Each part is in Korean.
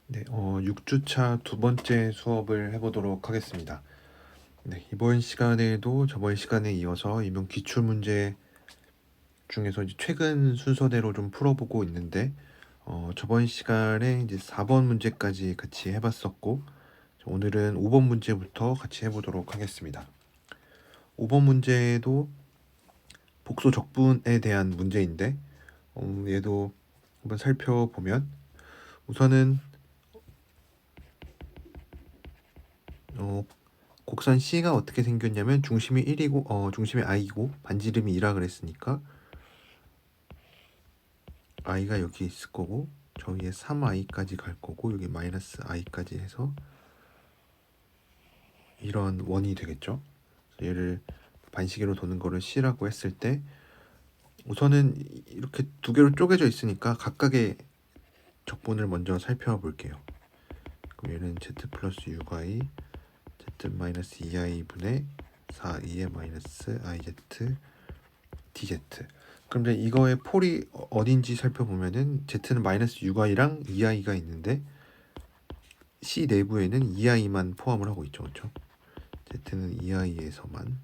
네, 6주차 두 번째 수업을 해보도록 하겠습니다. 네, 이번 시간에도 저번 시간에 이어서 이번 기출 문제 중에서 이제 최근 순서대로 좀 풀어보고 있는데, 저번 시간에 이제 4번 문제까지 같이 해봤었고, 오늘은 5번 문제부터 같이 해보도록 하겠습니다. 5번 문제도 복수 적분에 대한 문제인데, 얘도 한번 살펴보면, 우선은 곡선 C가 어떻게 생겼냐면 중심이 1이고 중심이 I고 반지름이 2라 그랬으니까 I가 여기 있을 거고 저 위에 3I까지 갈 거고 여기 마이너스 I까지 해서 이런 원이 되겠죠. 얘를 반시계로 도는 거를 C라고 했을 때 우선은 이렇게 두 개로 쪼개져 있으니까 각각의 적분을 먼저 살펴볼게요. 그럼 얘는 Z 플러스 6I Z 마이너스 2I 분의 4E의 마이너스 IZ DZ. 그럼 이제 이거의 폴이 어딘지 살펴보면은 Z는 마이너스 6i랑 2i가 있는데 C 내부에는 2i만 포함을 하고 있죠, 그렇죠? Z는 2i에서만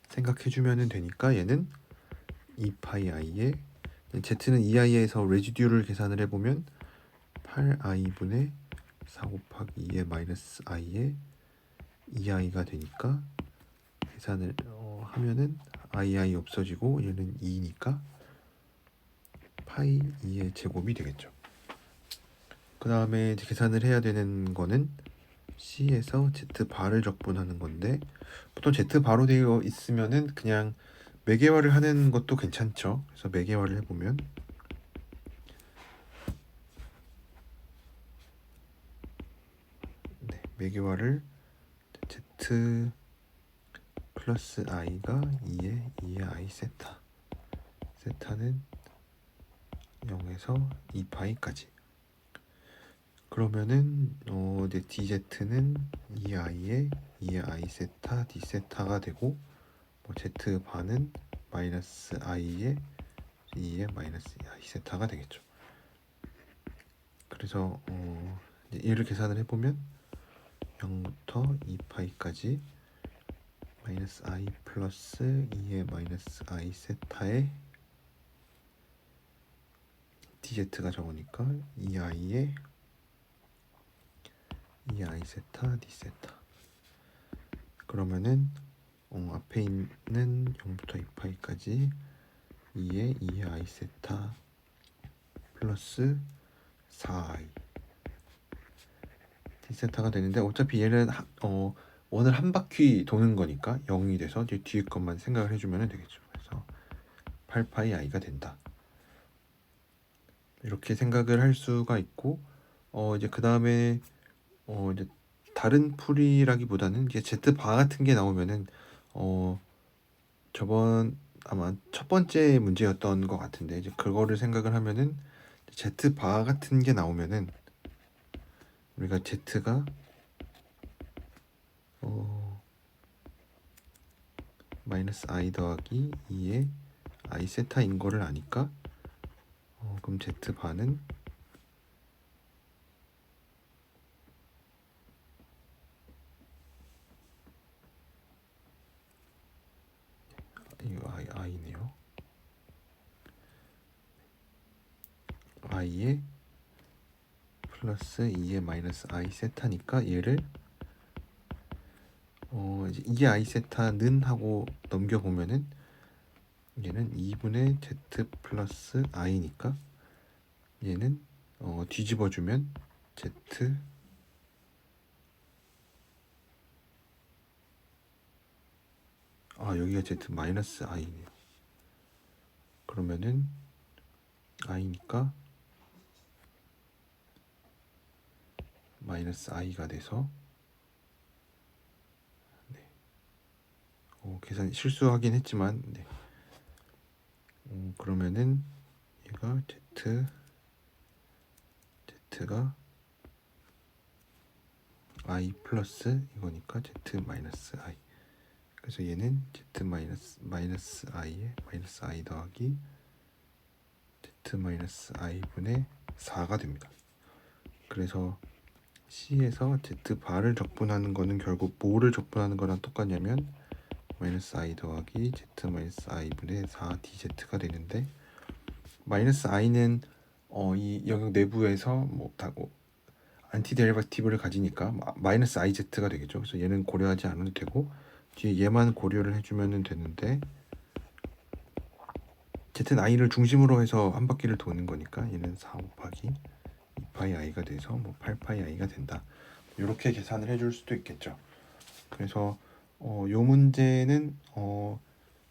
생각해주면 되니까 얘는 2파이 i에 Z는 2i에서 레지듀를 계산을 해보면 8i 분의 4 곱하기 2의 마이너스 i에 2i가 되니까 계산을 하면은 i 없어지고 얘는 2니까 파이 2의 제곱이 되겠죠. 그 다음에 계산을 해야 되는 거는 C에서 Z 바를 적분하는 건데 보통 Z 바로 되어 있으면은 그냥 매개화를 하는 것도 괜찮죠. 그래서 매개화를 해보면 매개화를 Z 플러스 I가 2의 I 세타 세타는 0에서 2파이까지 그러면은 이제 DZ는 2i의 I 세타 D 세타가 되고 Z바는 마이너스 i의 2의 마이너스 I 세타가 되겠죠. 그래서 얘를 계산을 해보면 0부터 2파이까지 마이너스 I 플러스 2의 마이너스 I 세타의 DZ가 적으니까 2i의 2I 세타 D 세타 그러면은 앞에 있는 0부터 2파이까지 2의 2I 세타 플러스 4I D 세타가 되는데 어차피 얘는 원을 한 바퀴 도는 거니까 0이 돼서 이제 뒤에 것만 생각을 해주면 되겠죠. 그래서 8파이 i가 된다. 이렇게 생각을 할 수가 있고 이제 그 다음에 이제 다른 풀이라기보다는 이제 Z 바 같은 게 나오면은 저번 아마 첫 번째 문제였던 것 같은데 이제 그거를 생각을 하면은 Z 바 같은 게 나오면은 우리가 Z가 마이너스 I 더하기 2의 I 세타인 거를 아니까 그럼 Z 바는 이거 I네요. I의 플러스 2의 마이너스 I 세타니까 얘를 이제 2의 I 세타는 하고 넘겨보면은 얘는 2분의 Z 플러스 I니까 얘는 뒤집어주면 Z 여기가 Z 마이너스 I네요. 그러면은 I니까 마이너스 I가 돼서 계산 실수하긴 했지만 그러면은 얘가 Z가 I 플러스 이거니까 Z 마이너스 I 그래서 얘는 Z 마이너스 I에 마이너스 I 더하기 Z 마이너스 I 분의 4가 됩니다. 그래서 C에서 Z 바를 적분하는 거는 결국 뭐를 적분하는 거랑 똑같냐면 마이너스 I 더하기 Z 마이너스 I 분의 4DZ가 되는데, 마이너스 I는 이 영역 내부에서 뭐 안티 데리바티브를 가지니까 마이너스 IZ가 되겠죠. 그래서 얘는 고려하지 않아도 되고 뒤에 얘만 고려를 해주면 되는데, Z는 I를 중심으로 해서 한 바퀴를 도는 거니까 얘는 4 곱하기 2파이 I가 돼서 8파이 I가 된다. 이렇게 계산을 해줄 수도 있겠죠. 그래서 요 문제는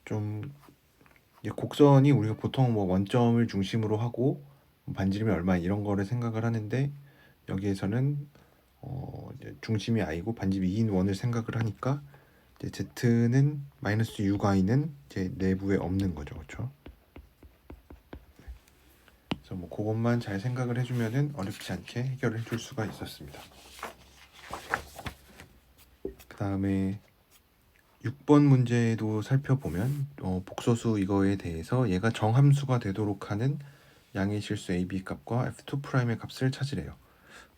좀 곡선이 우리가 보통 원점을 중심으로 하고 반지름이 얼마 이런 거를 생각을 하는데, 여기에서는 이제 중심이 I고 반지름이 2인 원을 생각을 하니까 이제 Z는 마이너스 6I는 이제 내부에 없는 거죠, 그렇죠? 그래서 그것만 잘 생각을 해주면은 어렵지 않게 해결을 해줄 수가 있었습니다. 그 다음에 6번 문제도 살펴보면 복소수 이거에 대해서 얘가 정함수가 되도록 하는 양의 실수 AB 값과 F2'의 값을 찾으래요.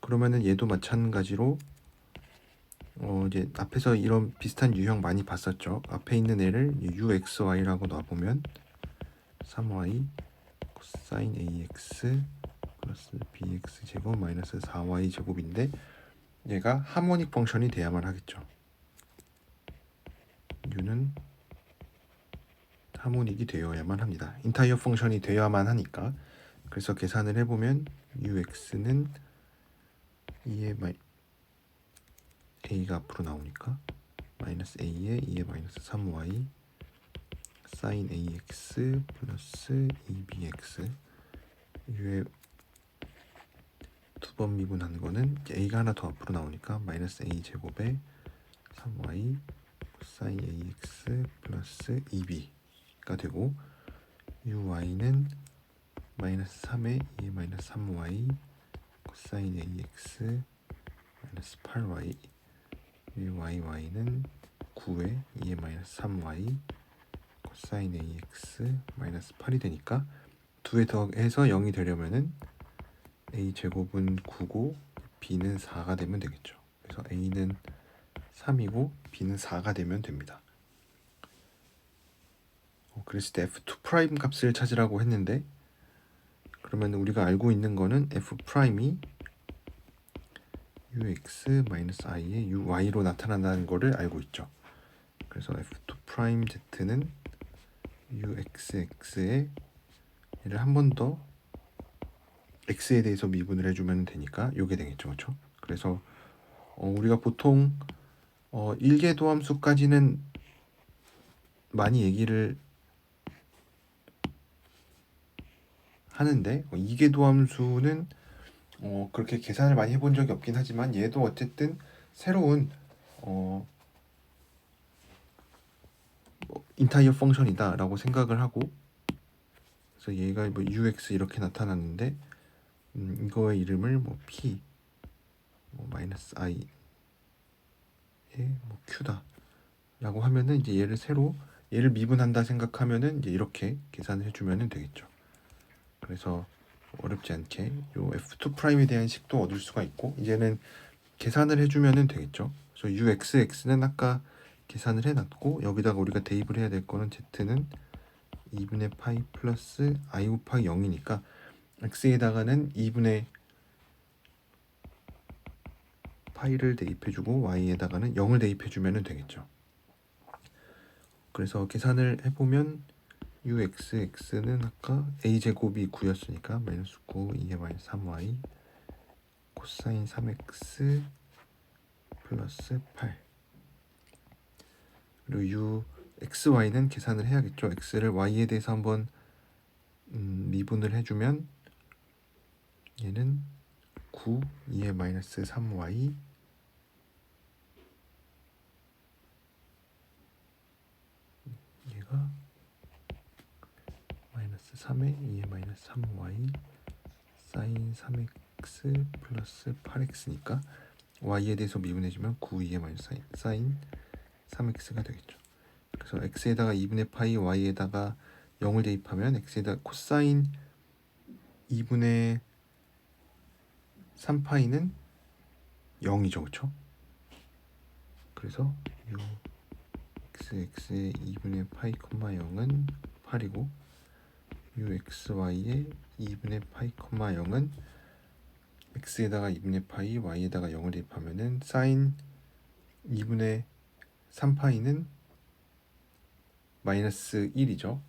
그러면은 얘도 마찬가지로 이제 앞에서 이런 비슷한 유형 많이 봤었죠. 앞에 있는 애를 UXY라고 놔보면 3Y 코사인 AX 플러스 BX 제곱 마이너스 4Y 제곱인데, 얘가 하모닉 펑션이 돼야만 하겠죠. U는 하모닉이 되어야만 합니다. 인타이어 펑션이 되어야만 하니까. 그래서 계산을 해보면 UX는 2의 A가 앞으로 나오니까 마이너스 A에 2의 마이너스 3Y 사인 AX 플러스 2BX, U의 두 번 미분하는 거는 A가 하나 더 앞으로 나오니까 마이너스 A 제곱에 3Y 사인 AX 플러스 2B가 되고, UY는 마이너스 3에 2의 마이너스 3Y 코사인 AX 마이너스 8Y, YY는 9에 2의 마이너스 3Y 코사인 AX 마이너스 8이 되니까 2에 더해서 0이 되려면은 A 제곱은 9고 B는 4가 되면 되겠죠. 그래서 A는 3이고 B는 4가 되면 됩니다. 그랬을 때 F2' 값을 찾으라고 했는데, 그러면 우리가 알고 있는 거는 F'이 UX-I의 UY로 나타난다는 거를 알고 있죠. 그래서 F2'Z는 UXX에 얘를 한 번 더 X에 대해서 미분을 해주면 되니까 요게 되겠죠, 그렇죠? 그래서 우리가 보통 1개 도함수까지는 많이 얘기를 하는데 2개 도함수는 그렇게 계산을 많이 해본 적이 없긴 하지만, 얘도 어쨌든 새로운 인타이어 펑션이다 라고 생각을 하고, 그래서 얘가 UX 이렇게 나타났는데 이거의 이름을 P 마이너스 I에 Q다 라고 하면은 이제 얘를 미분한다 생각하면은 이제 이렇게 계산을 해주면 되겠죠. 그래서 어렵지 않게 요 F2'에 대한 식도 얻을 수가 있고, 이제는 계산을 해주면 되겠죠. 그래서 UXX는 아까 계산을 해놨고, 여기다가 우리가 대입을 해야 될 거는 Z는 2분의 파이 플러스 I 곱하기 0이니까 X에다가는 2분의 파이를 대입해주고 Y에다가는 0을 대입해주면 되겠죠. 그래서 계산을 해보면 UXX는 아까 A제곱이 9였으니까 마이너스 9 2의 마이너스 3Y 코사인 3X 플러스 8, 그리고 XY는 계산을 해야겠죠. X를 Y에 대해서 한번 미분을 해주면 얘는 9 2의 마이너스 3Y 얘가 마이너스 3에 2의 마이너스 3Y 사인 3X 플러스 8X니까 Y에 대해서 미분해주면 9 2의 마이너스 사인 3X가 되겠죠. 그래서 X에다가 2분의 파이 Y에다가 0을 대입하면 X에다 코사인 2분의 3파이는 0이죠, 그쵸? 그래서 요 xx의 2분의 파이, 0은 8이고 요 xy의 2분의 파이, 0은 x에다가 2분의 파이, y에다가 0을 대입하면은 사인 2분의 3파이는 마이너스 1이죠.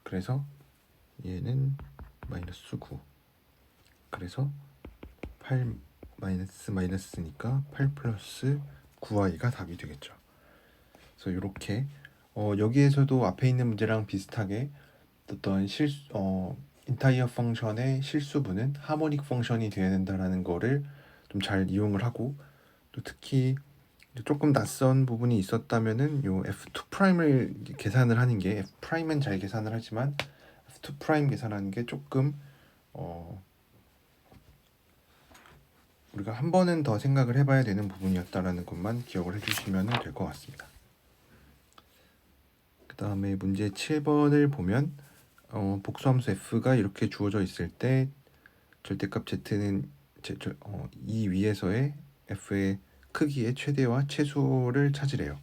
그래서 얘는 마이너스 9. 그래서 8 마이너스니까 8 플러스 9y가 답이 되겠죠. 그래서 이렇게 여기에서도 앞에 있는 문제랑 비슷하게 어떤 인타이어 펑션의 실수분은 하모닉 펑션이 되어야 된다라는 거를 좀 잘 이용을 하고, 또 특히 조금 낯선 부분이 있었다면은 요 f2 프라임을 계산을 하는 게, f 프라임은 잘 계산을 하지만 f2 프라임 계산하는 게 조금 우리가 한 번은 더 생각을 해봐야 되는 부분이었다라는 것만 기억을 해주시면 될 것 같습니다. 그 다음에 문제 7번을 보면 복수함수 f가 이렇게 주어져 있을 때 절대값 z는 이 위에서의 f의 크기의 최대와 최소를 찾으래요.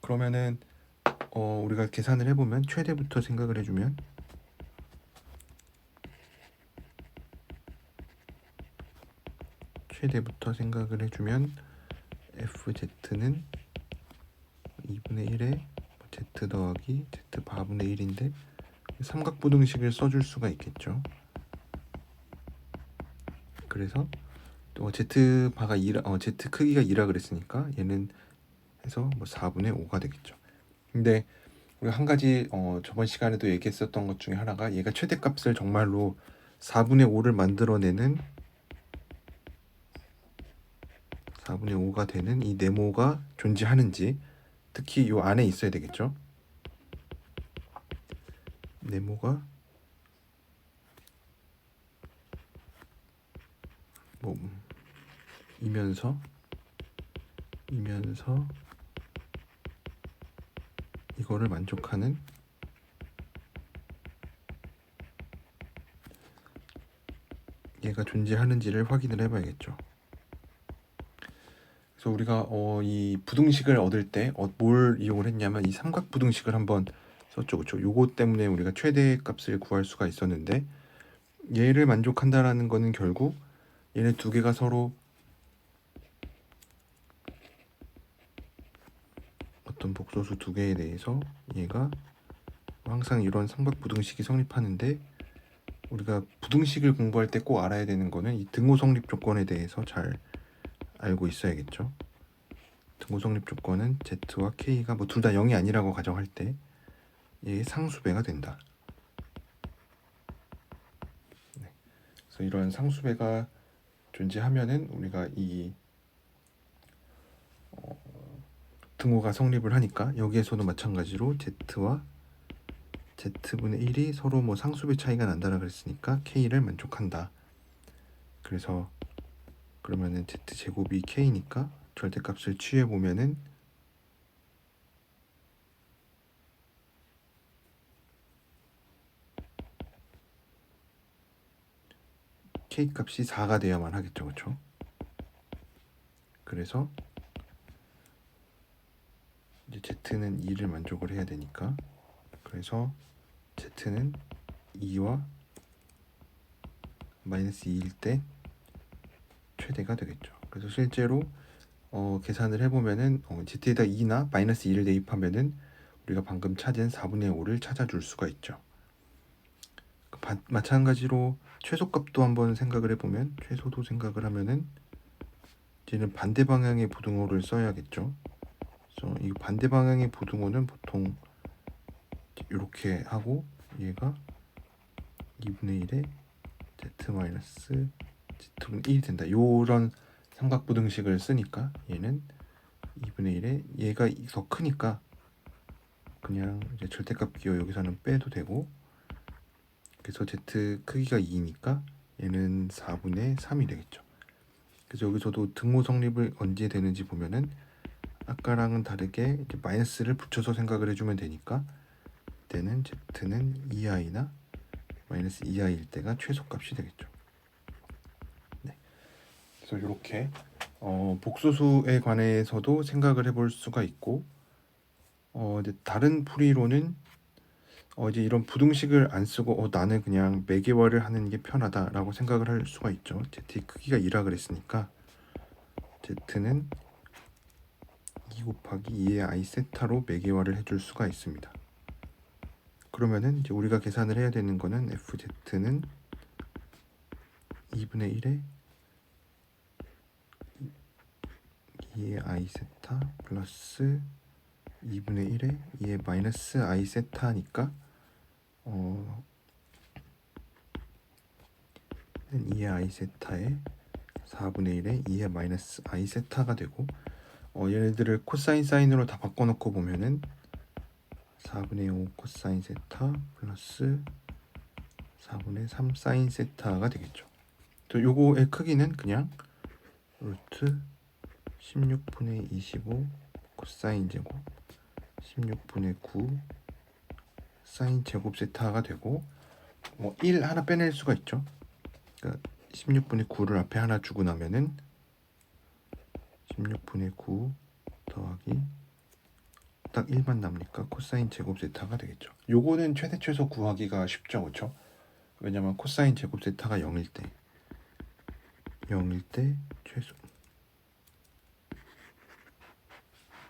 그러면은 우리가 계산을 해보면 최대부터 생각을 해주면 fz는 2분의 1에 z 더하기 z 바분의 1인데 삼각부등식을 써줄 수가 있겠죠. 그래서 또 z 바가 2, z 크기가 2라 그랬으니까 얘는 해서 뭐 4분의 5가 되겠죠. 근데 우리가 한 가지 저번 시간에도 얘기했었던 것 중에 하나가, 얘가 최대값을 정말로 4분의 5를 만들어내는 4분의 5가 되는 이 네모가 존재하는지, 특히 이 안에 있어야 되겠죠. 네모가 뭐 이면서 이거를 만족하는 얘가 존재하는지를 확인을 해봐야겠죠. 그래서 우리가 이 부등식을 얻을 때 뭘 이용을 했냐면 이 삼각 부등식을 한번 썼죠, 그렇죠? 요거 때문에 우리가 최대값을 구할 수가 있었는데, 얘를 만족한다라는 거는 결국 얘네 두 개가 서로 어떤 복소수 두 개에 대해서 얘가 항상 이런 삼각 부등식이 성립하는데, 우리가 부등식을 공부할 때 꼭 알아야 되는 거는 이 등호 성립 조건에 대해서 잘 알고 있어야겠죠. 등호 성립 조건은 z와 k가 뭐 둘 다 0이 아니라고 가정할 때 얘의 상수배가 된다. 네. 그래서 이런 상수배가 존재하면은 우리가 이 등호가 성립을 하니까, 여기에서도 마찬가지로 z와 z분의 1이 서로 뭐 상수배 차이가 난다라 그랬으니까 k를 만족한다. 그래서 그러면은 z제곱이 k니까 절대값을 취해 보면은 k 값이 4가 돼야만 하겠죠, 그렇죠? 그래서 이제 z는 2를 만족을 해야 되니까, 그래서 z는 2와 마이너스 2일 때 최대가 되겠죠. 그래서 실제로 계산을 해보면은 z에다 2나 마이너스 2를 대입하면은 우리가 방금 찾은 4분의 5를 찾아줄 수가 있죠. 마찬가지로 최소값도 한번 생각을 해보면, 최소도 생각을 하면은 이제는 반대 방향의 부등호를 써야겠죠. 그래서 이 반대 방향의 부등호는 보통 이렇게 하고, 얘가 2분의 1에 z 마이너스 z분의 1이 된다. 요런 삼각부등식을 쓰니까 얘는 2분의 1에 얘가 더 크니까 그냥 이제 절대값 기호 여기서는 빼도 되고, 그래서 z 크기가 2니까 얘는 4분의 3이 되겠죠. 그래서 여기서도 등호 성립을 언제 되는지 보면은 아까랑은 다르게 이제 마이너스를 붙여서 생각을 해주면 되니까, 때는 z는 2i나 마이너스 2i일 때가 최소값이 되겠죠. 그래서 이렇게 복소수에 관해서도 생각을 해볼 수가 있고, 이제 다른 풀이로는 이제 이런 부등식을 안 쓰고 나는 그냥 매개화를 하는 게 편하다라고 생각을 할 수가 있죠. z의 크기가 2라 그랬으니까 z는 2 곱하기 2의 i 세타로 매개화를 해줄 수가 있습니다. 그러면은 이제 우리가 계산을 해야 되는 거는 fz는 2분의 1에 2의 i 세타 플러스 2분의 1에 2의 마이너스 i 세타니까 2의 i 세타에 4분의 1에 2의 마이너스 i 세타가 되고, 얘네들을 코사인 사인으로 다 바꿔놓고 보면은 4분의 5 코사인 세타 플러스 4분의 3 사인 세타가 되겠죠. 또 요거의 크기는 그냥 루트 16분의 25 코사인 제곱 16분의 9 사인 제곱 세타가 되고, 1 하나 빼낼 수가 있죠. 그러니까 16분의 9를 앞에 하나 주고 나면은 16분의 9 더하기 딱 1만 남으니까 코사인 제곱 세타가 되겠죠. 요거는 최대 최소 구하기가 쉽죠, 그렇죠? 왜냐면 코사인 제곱 세타가 0일 때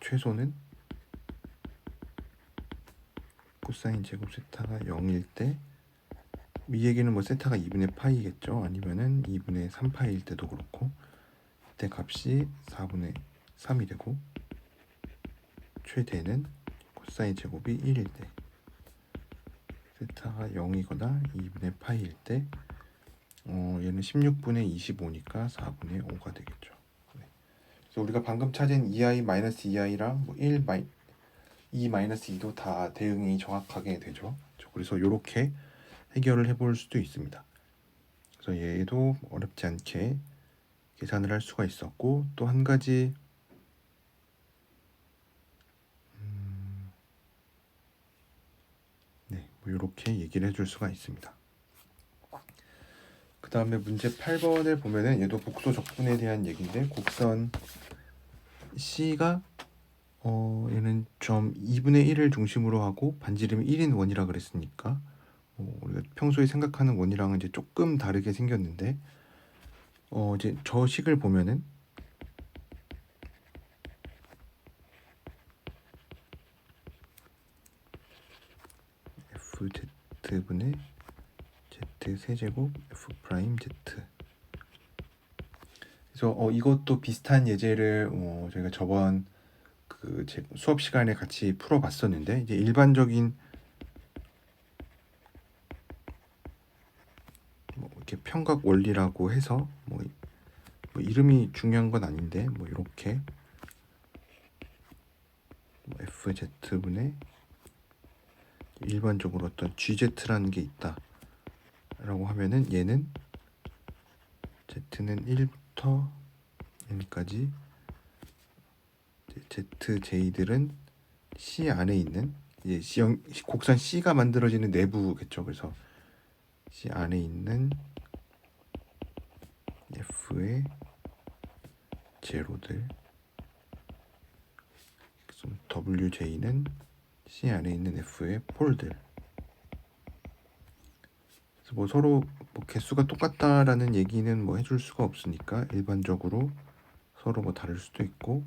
최소는 코사인 제곱 세타가 0일 때, 이 얘기는 뭐 세타가 2분의 파이겠죠. 아니면은 2분의 3파이일 때도 그렇고, 이때 값이 4분의 3이 되고, 최대는 코사인 제곱이 1일 때, 세타가 0이거나 2분의 파이일 때, 얘는 16분의 25니까 4분의 5가 되겠죠. 네. 그래서 우리가 방금 찾은 2i-2i랑 뭐 2-2도 다 대응이 정확하게 되죠. 그래서 이렇게 해결을 해볼 수도 있습니다. 그래서 얘도 어렵지 않게 계산을 할 수가 있었고, 또 한 가지 네, 뭐 이렇게 얘기를 해줄 수가 있습니다. 그 다음에 문제 8번을 보면은 얘도 복소 적분에 대한 얘기인데, 곡선 C가 얘는 점 2분의 1을 중심으로 하고 반지름이 1인 원이라 그랬으니까 우리가 평소에 생각하는 원이랑은 이제 조금 다르게 생겼는데, 이제 저 식을 보면은 fz분의 z 세제곱 f 프라임 z. 그래서 이것도 비슷한 예제를 저희가 저번 그 수업 시간에 같이 풀어봤었는데, 이제 일반적인 이렇게 평각 원리라고 해서 뭐 이름이 중요한 건 아닌데, 이렇게 fz분의 일반적으로 어떤 gz라는 게 있다라고 하면은 얘는 z는 1부터 n까지 zj들은 C 안에 있는 이제 곡선 C가 만들어지는 내부겠죠. 그래서 C 안에 있는 F의 제로들, WJ는 C 안에 있는 F의 폴들. 그래서 뭐 서로 뭐 개수가 똑같다라는 얘기는 뭐 해줄 수가 없으니까 일반적으로 서로 뭐 다를 수도 있고,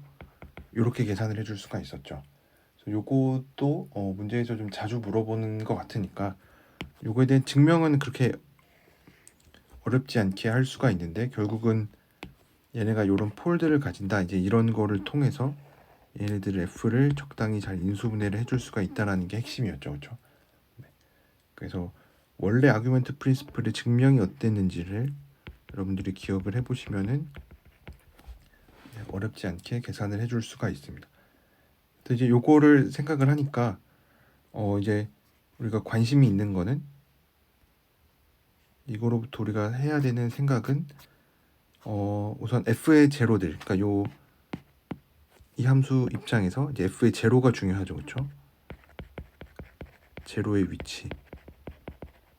이렇게 계산을 해줄 수가 있었죠. 그래서 요것도 문제에서 좀 자주 물어보는 것 같으니까 요거에 대한 증명은 그렇게 어렵지 않게 할 수가 있는데, 결국은 얘네가 이런 폴들을 가진다, 이제 이런 거를 통해서 얘네들 F를 적당히 잘 인수분해를 해줄 수가 있다라는 게 핵심이었죠, 그렇죠? 네. 그래서 원래 아규먼트 프린시플의 증명이 어땠는지를 여러분들이 기억을 해보시면은 어렵지 않게 계산을 해줄 수가 있습니다. 또 이제 요거를 생각을 하니까 이제 우리가 관심이 있는 거는, 이거로부터 우리가 해야 되는 생각은 우선 f의 제로들, 그러니까 이 함수 입장에서 이제 f의 제로가 중요하죠, 그렇죠? 제로의 위치.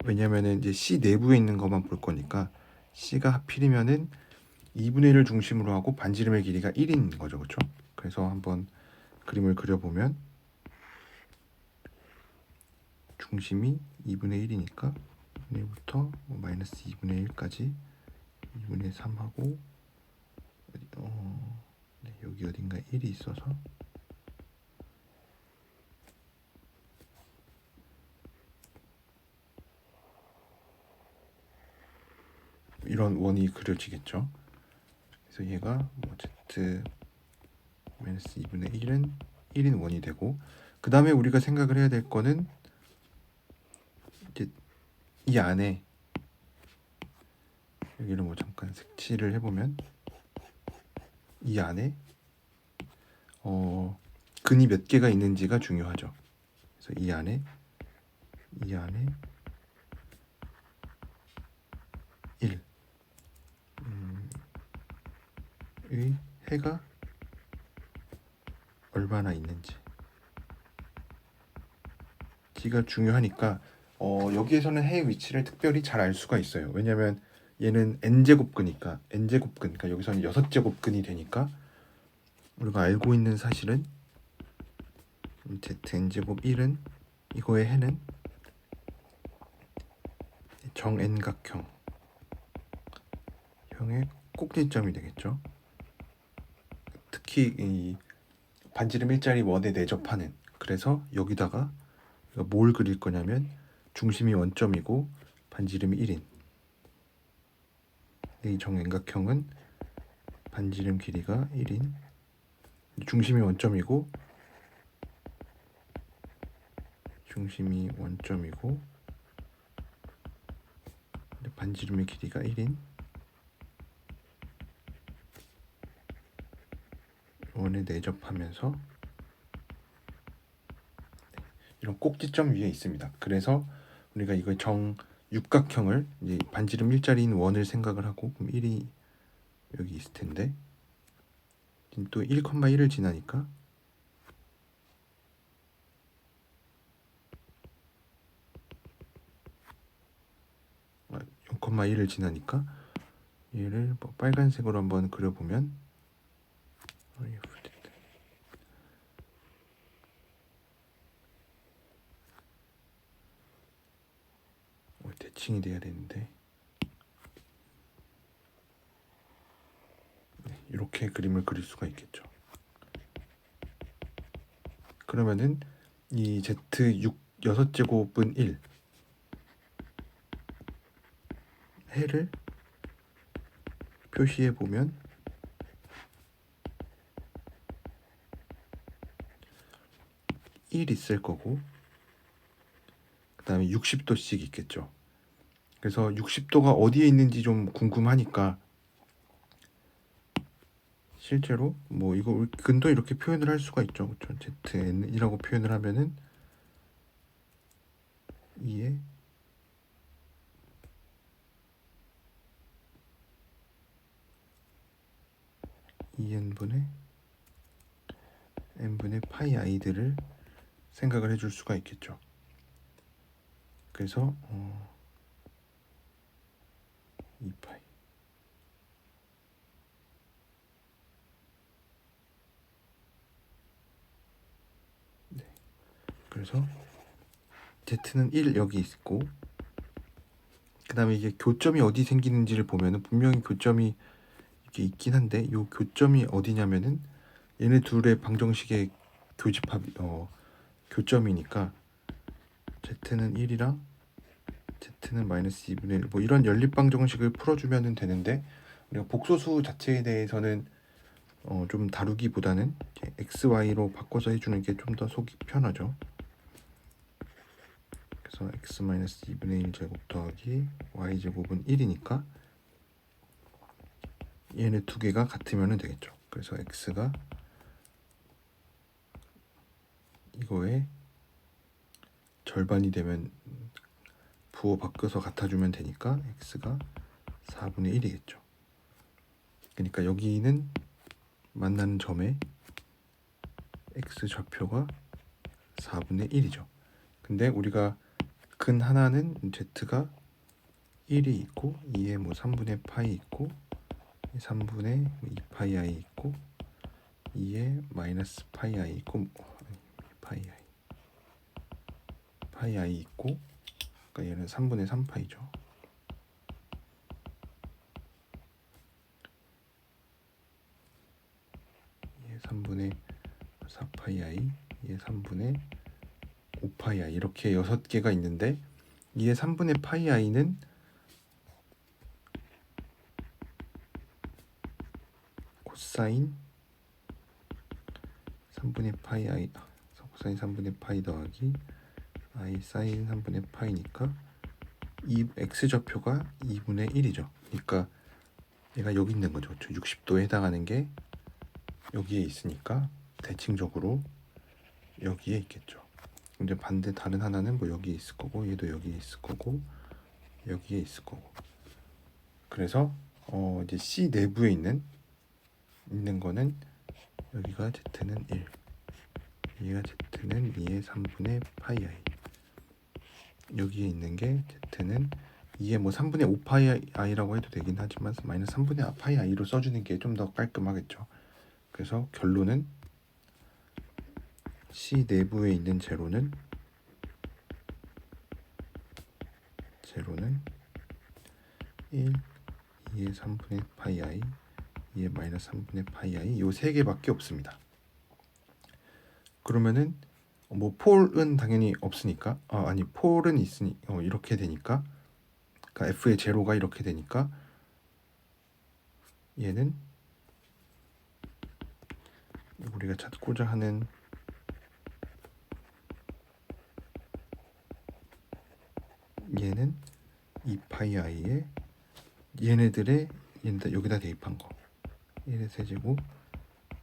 왜냐면은 이제 C 내부에 있는 것만 볼 거니까, C가 하필이면은 2분의 1을 중심으로 하고 반지름의 길이가 1인 거죠. 그렇죠? 그래서 한번 그림을 그려보면 중심이 2분의 1이니까 1부터 마이너스 2분의 1까지 2분의 3하고 네, 여기 어딘가 1이 있어서 이런 원이 그려지겠죠. 그래서 얘가 뭐 z 마이너스 2분의 1은 1인 원이 되고, 그 다음에 우리가 생각을 해야 될 거는 이제 이 안에 여기를 뭐 잠깐 색칠을 해보면 이 안에 근이 몇 개가 있는지가 중요하죠. 그래서 이 안에 이 1의 해가 얼마나 있는지 지가 중요하니까 여기에서는 해의 위치를 특별히 잘 알 수가 있어요. 왜냐면 얘는 n제곱근이니까 n제곱근, 여기서는 6제곱근이 되니까 우리가 알고 있는 사실은 zn제곱 1은 이거의 해는 정n각형 형의 꼭지점이 되겠죠. 특히 이 반지름 일자리 원에 내접하는, 그래서 여기다가 뭘 그릴 거냐면 중심이 원점이고 반지름이 1인 이 정N각형은 반지름 길이가 1인 중심이 원점이고 반지름의 길이가 1인 원에 내접하면서 이런 꼭지점 위에 있습니다. 그래서 우리가 이걸 정육각형을 이제 반지름 일자리인 원을 생각을 하고, 그럼 1이 여기 있을 텐데 또 1,1을 지나니까 0,1을 지나니까 얘를 뭐 빨간색으로 한번 그려보면 대칭이 돼야 되는데 이렇게 그림을 그릴 수가 있겠죠. 그러면은 이 Z6 6제곱은 1 해를 표시해 보면 일 있을 거고 그 다음에 60도씩 있겠죠. 그래서 60도가 어디에 있는지 좀 궁금하니까 실제로 뭐 이거 근도 이렇게 표현을 할 수가 있죠. 그렇죠? ZN이라고 표현을 하면은 2에 2n분의 n분의 파이 i들을 생각을 해줄 수가 있겠죠. 그래서 2파이 네. 그래서 z는 1 여기 있고 그 다음에 이게 교점이 어디 생기는지를 보면은 분명히 교점이 이게 있긴 한데 이 교점이 어디냐면은 얘네 둘의 방정식의 교집합 교점이니까 z는 1이랑 z는 마이너스 2분의 1 뭐 이런 연립방정식을 풀어주면 되는데 우리가 복소수 자체에 대해서는 좀 다루기보다는 xy로 바꿔서 해주는 게 좀 더 속이 편하죠. 그래서 x 마이너스 2분의 1 제곱 더하기 y 제곱은 1이니까 얘네 두 개가 같으면 되겠죠. 그래서 x가 이거의 절반이 되면 부호 바꿔서 같아주면 되니까 x가 4분의 1이겠죠. 그러니까 여기는 만나는 점의 x 좌표가 4분의 1이죠. 근데 우리가 근 하나는 z가 1이 있고 2에 뭐 3분의 파이 있고 3분의 2파이 i 있고 2에 마이너스 파이 i 있고 파이 i 있고, 그러니까 얘는 3분의 3파이죠. 얘 3분의 4파이 i, 얘 3분의 5파이 i, 이렇게 6개가 있는데 얘 3분의 파이 i는 코사인 3분의 파이 i, 코사인 3분의 파이 더하기 i 사인 3분의 파이니까 이 x좌표가 2분의 1이죠. 그러니까 얘가 여기 있는 거죠. 60도에 해당하는 게 여기에 있으니까 대칭적으로 여기에 있겠죠. 이제 반대 다른 하나는 뭐 여기에 있을 거고, 얘도 여기에 있을 거고, 여기에 있을 거고. 그래서 이제 C 내부에 있는 거는 여기가 Z는 1, 얘가 Z는 2의 3분의 파이 i, 여기에 있는 게 Z는 2의 뭐 3분의 5 파이 i라고 해도 되긴 하지만 마이너스 3분의 파이 i로 써주는 게 좀 더 깔끔하겠죠. 그래서 결론은 C 내부에 있는 제로는 1, 2의 3분의 파이 i, 2의 마이너스 3분의 파이 i, 요 세 개밖에 없습니다. 그러면은 뭐 폴은 당연히 없으니까, 아니 폴은 있으니 이렇게 되니까, 그러니까 f의 제로가 이렇게 되니까 얘는 우리가 찾고자 하는 얘는 2파이 i에 얘네들의 여기다 대입한 거 1의 세제곱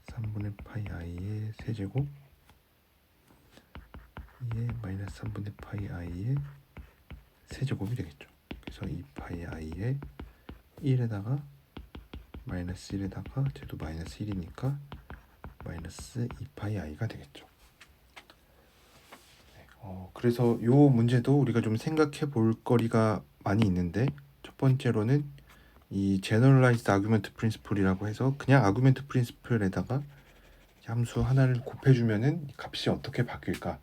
3분의 파이 i의 세제곱 2의 마이너스 3분의 파이 i의 세제곱이 되겠죠. 그래서 2파이 i의 1에다가 마이너스 1에다가 쟤도 마이너스 1이니까 마이너스 2파이 i가 되겠죠. 그래서 요 문제도 우리가 좀 생각해 볼 거리가 많이 있는데, 첫 번째로는 이 Generalized Argument Principle이라고 해서 그냥 아구멘트 프린시플에다가 함수 하나를 곱해주면은 값이 어떻게 바뀔까,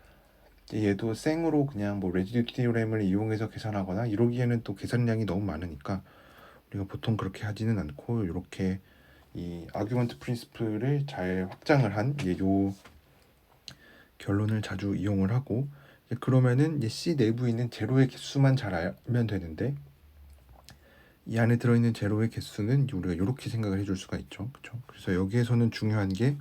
얘도 생으로 그냥 뭐 레지듀 티오렘을 이용해서 계산하거나 이러기에는 또 계산량이 너무 많으니까 우리가 보통 그렇게 하지는 않고 이렇게 이 아규먼트 프린시플을 잘 확장을 한 요 결론을 자주 이용을 하고, 그러면은 이제 C 내부에 있는 제로의 개수만 잘 알면 되는데, 이 안에 들어있는 제로의 개수는 우리가 이렇게 생각을 해줄 수가 있죠. 그렇죠? 그래서 여기에서는 중요한 게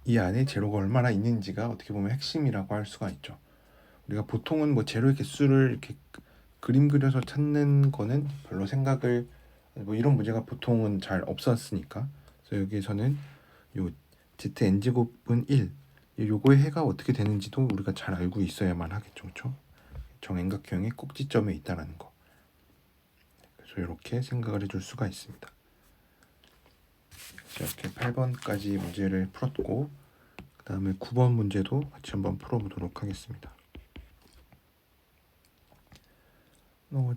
이 안에 제로가 얼마나 있는지가 어떻게 보면 핵심이라고 할 수가 있죠. 우리가 보통은 뭐 제로의 개수를 이렇게 그림 그려서 찾는 거는 별로 생각을, 뭐 이런 문제가 보통은 잘 없었으니까. 그래서 여기에서는 요 ZN제곱은 1, 요거의 해가 어떻게 되는지도 우리가 잘 알고 있어야만 하겠죠. 그렇죠? 정행각형의 꼭지점에 있다는 거. 그래서 이렇게 생각을 해줄 수가 있습니다. 이렇게 8번까지 문제를 풀었고, 그 다음에 9번 문제도 같이 한번 풀어보도록 하겠습니다.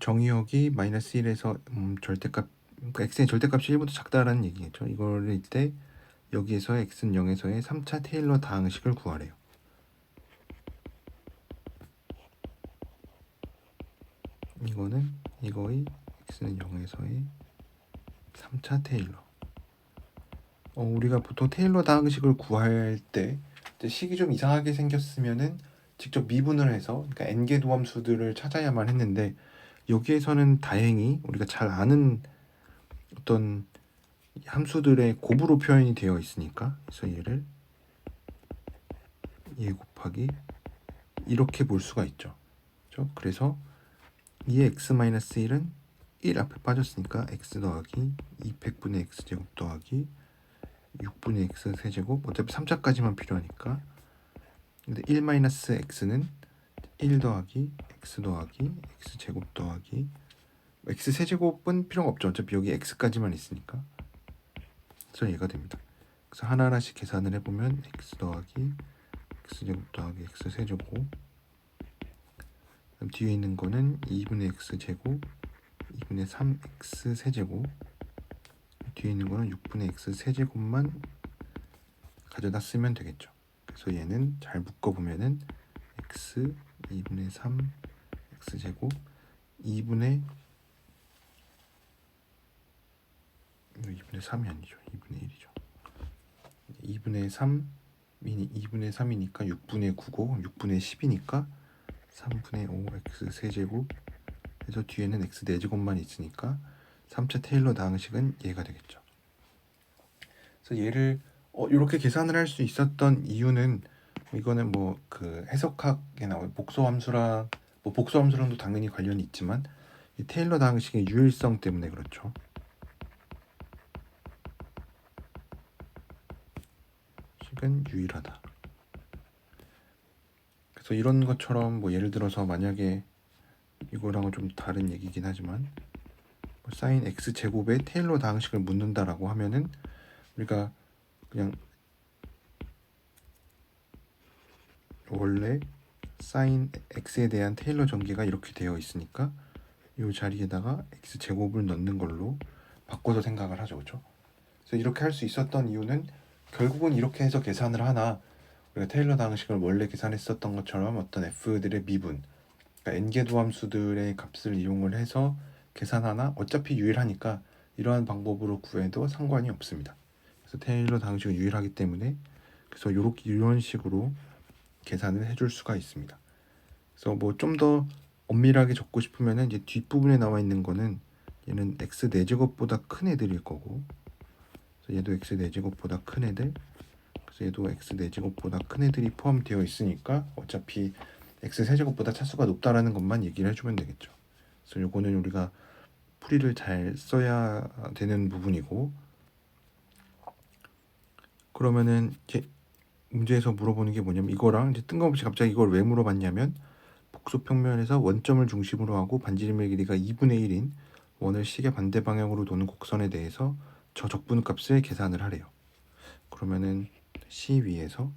정의역이 마이너스 1에서 절대값, 그러니까 x의 절대값이 1보다 작다라는 얘기겠죠. 이거를 때 여기에서 x는 0에서의 3차 테일러 다항식을 구하래요. 이거는 이거의 x는 0에서의 3차 테일러. 우리가 보통 테일러 다항식을 구할 때 식이 좀 이상하게 생겼으면은 직접 미분을 해서, 그러니까 n개 도함수들을 찾아야만 했는데, 여기에서는 다행히 우리가 잘 아는 어떤 함수들의 곱으로 표현이 되어 있으니까, 그래서 얘를 얘 곱하기 이렇게 볼 수가 있죠. 그렇죠? 그래서 2의 x-1은 1 앞에 빠졌으니까 x 더하기 200분의 x제곱 더하기 6분의 x 세제곱, 어차피 3차까지만 필요하니까. 근데 1-x는 1 더하기 x 더하기 x제곱 더하기 x 세제곱은 필요가 없죠. 어차피 여기 x까지만 있으니까. 그래서 얘가 됩니다. 그래서 하나하나씩 계산을 해보면 x 더하기 x제곱 더하기 x 세제곱, 뒤에 있는 거는 2분의 x제곱 2분의 3x 세제곱, 뒤에 있는 거는 6분의 x 세제곱만 가져다 쓰면 되겠죠. 그래서 얘는 잘 묶어보면은 x 2분의 3 x제곱 2분의 3이 아니죠. 2분의 1이죠. 2분의 3이 2분의 3이니까 6분의 9고 6분의 10이니까 3분의 5 x 세제곱 해서 뒤에는 x 4제곱만 있으니까 3차 테일러 방식은 얘가 되겠죠. 그래서 얘를 이렇게 계산을 할 수 있었던 이유는 이거는 뭐 그 해석학에 나오는 복소함수랑 뭐 복소함수랑도 당연히 관련이 있지만 이 테일러 방식의 유일성 때문에 그렇죠. 식은 유일하다. 그래서 이런 것처럼 뭐 예를 들어서 만약에 이거랑은 좀 다른 얘기긴 하지만 뭐 사인 x 제곱의 테일러 방식을 묻는다라고 하면은 우리가 그냥 원래 사인 x에 대한 테일러 전개가 이렇게 되어 있으니까 이 자리에다가 x 제곱을 넣는 걸로 바꿔서 생각을 하죠, 그렇죠? 그래서 이렇게 할 수 있었던 이유는 결국은 이렇게 해서 계산을 하나 우리가 테일러 방식을 원래 계산했었던 것처럼 어떤 f들의 미분, 그러니까 n개도 함수들의 값을 이용을 해서 계산하나 어차피 유일하니까 이러한 방법으로 구해도 상관이 없습니다. 그래서 테일러 방식은 유일하기 때문에 그래서 이런 식으로 계산을 해줄 수가 있습니다. 그래서 뭐 좀 더 엄밀하게 적고 싶으면은 이제 뒷부분에 나와 있는 거는 얘는 x 4제곱보다 큰 애들일 거고, 그래서 얘도 x 4제곱보다 큰 애들, 그래서 얘도 x 4제곱보다 큰 애들이 포함되어 있으니까 어차피 x 세제곱보다 차수가 높다라는 것만 얘기를 해주면 되겠죠. 그래서 요거는 우리가 풀이를 잘 써야 되는 부분이고, 그러면은 이제 문제에서 물어보는 게 뭐냐면 이거랑 이제 뜬금없이 갑자기 이걸 왜 물어봤냐면 복소 평면에서 원점을 중심으로 하고 반지름의 길이가 2분의 1인 원을 시계 반대 방향으로 도는 곡선에 대해서 저 적분 값을 계산을 하래요. 그러면은 C 위에서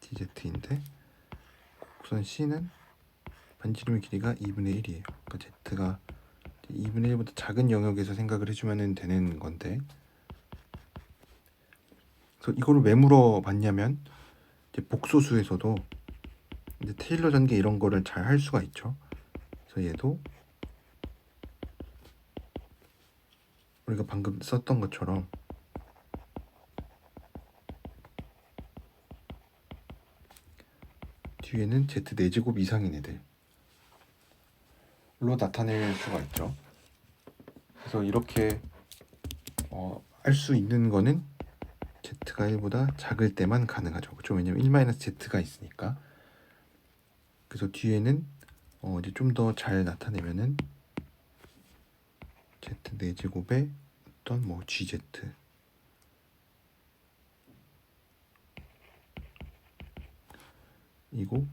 DZ인데 곡선 C는 반지름의 길이가 2분의 1이에요. 그러니까 Z가 2분의 1보다 작은 영역에서 생각을 해주면 되는 건데, 그래서 이거를 왜 물어봤냐면 이제 복소수에서도 이제 테일러 전개 이런 거를 잘 할 수가 있죠. 그래서 얘도 우리가 방금 썼던 것처럼 뒤에는 Z 4제곱 이상인 애들로 나타낼 수가 있죠. 그래서 이렇게 할 수 있는 거는 Z가 1보다 작을 때만 가능하죠. 그렇죠? 왜냐면 1-Z가 있으니까. 그래서 뒤에는 이제 좀 더 잘 나타내면은 Z 4제곱의 어떤 뭐 GZ 이고